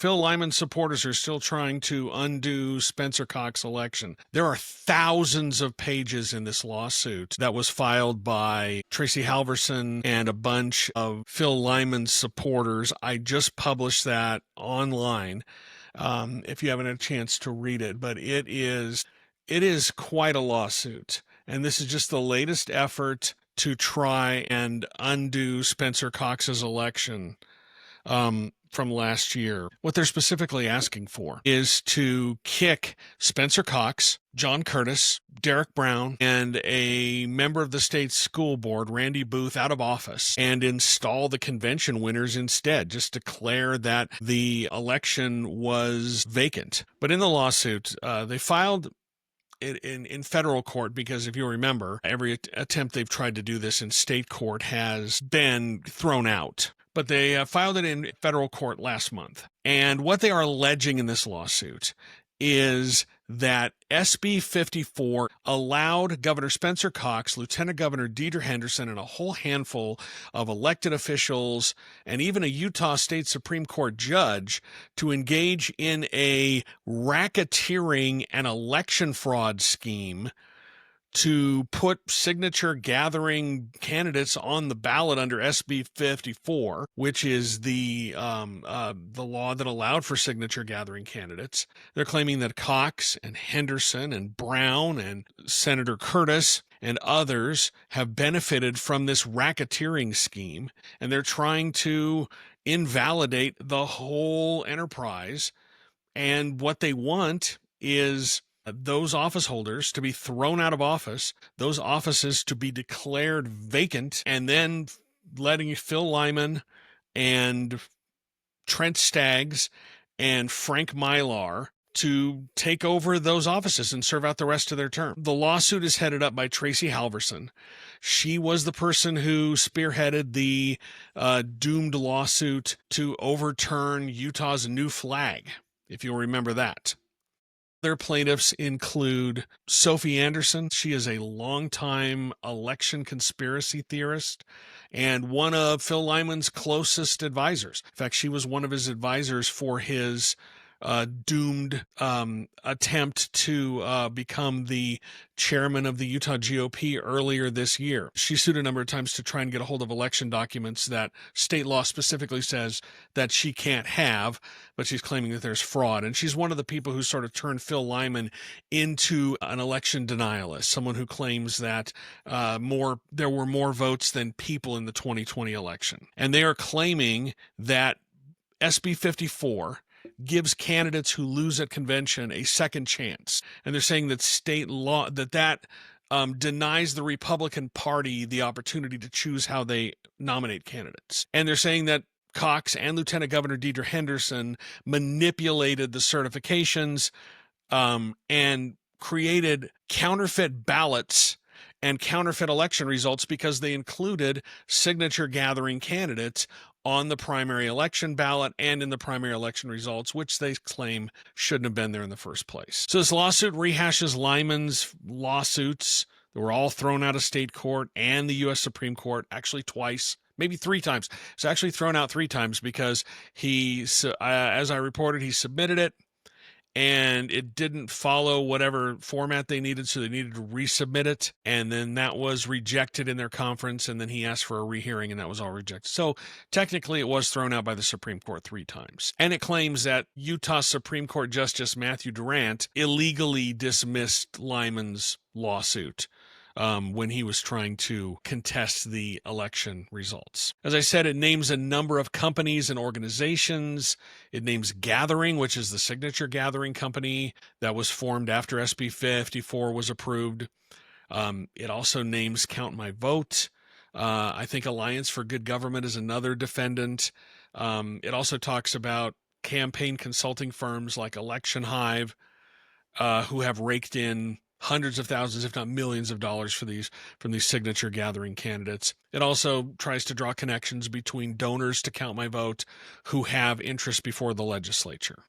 Phil Lyman supporters are still trying to undo Spencer Cox's election. There are thousands of pages in this lawsuit that was filed by Tracy Halverson and a bunch of Phil Lyman supporters. I just published that online if you haven't had a chance to read it, but it is quite a lawsuit. And this is just the latest effort to try and undo Spencer Cox's election from last year. What they're specifically asking for is to kick Spencer Cox, John Curtis, Derek Brown, and a member of the state school board, Randy Booth, out of office and install the convention winners instead. Just declare that the election was vacant. But in the lawsuit, they filed in federal court, because if you remember, every attempt they've tried to do this in state court has been thrown out. But they filed it in federal court last month. And what they are alleging in this lawsuit is that SB 54 allowed Governor Spencer Cox, Lieutenant Governor Deidre Henderson, and a whole handful of elected officials, and even a Utah State Supreme Court judge, to engage in a racketeering and election fraud scheme to put signature gathering candidates on the ballot under SB 54, which is the law that allowed for signature gathering candidates. They're claiming that Cox and Henderson and Brown and Senator Curtis and others have benefited from this racketeering scheme, and they're trying to invalidate the whole enterprise. And what they want is those office holders to be thrown out of office, those offices to be declared vacant, and then letting Phil Lyman and Trent Staggs and Frank Mylar to take over those offices and serve out the rest of their term. The lawsuit is headed up by Tracy Halverson. She was the person who spearheaded the doomed lawsuit to overturn Utah's new flag, if you'll remember that. Their plaintiffs include Sophie Anderson. She is a longtime election conspiracy theorist and one of Phil Lyman's closest advisors. In fact, she was one of his advisors for his doomed attempt to become the chairman of the Utah GOP earlier this year. She sued a number of times to try and get a hold of election documents that state law specifically says that she can't have, but she's claiming that there's fraud. And she's one of the people who sort of turned Phil Lyman into an election denialist, someone who claims that there were more votes than people in the 2020 election. And they are claiming that SB 54 gives candidates who lose at convention a second chance. And they're saying that state law, that denies the Republican Party the opportunity to choose how they nominate candidates. And they're saying that Cox and Lieutenant Governor Deidre Henderson manipulated the certifications and created counterfeit ballots and counterfeit election results because they included signature gathering candidates on the primary election ballot and in the primary election results, which they claim shouldn't have been there in the first place. So this lawsuit rehashes Lyman's lawsuits that were all thrown out of state court and the U.S. Supreme Court, actually twice, maybe three times. It's actually thrown out three times because he, as I reported, he submitted it and it didn't follow whatever format they needed, so they needed to resubmit it, and then that was rejected in their conference, and then he asked for a rehearing, and that was all rejected. So technically it was thrown out by the Supreme Court three times. And it claims that Utah Supreme Court Justice Matthew Durant illegally dismissed Lyman's lawsuit when he was trying to contest the election results. As I said, it names a number of companies and organizations. It names Gathering, which is the signature gathering company that was formed after SB 54 was approved. It also names Count My Vote. I think Alliance for Good Government is another defendant. It also talks about campaign consulting firms like Election Hive, who have raked in hundreds of thousands, if not millions of dollars from these signature gathering candidates. It also tries to draw connections between donors to Count My Vote who have interest before the legislature.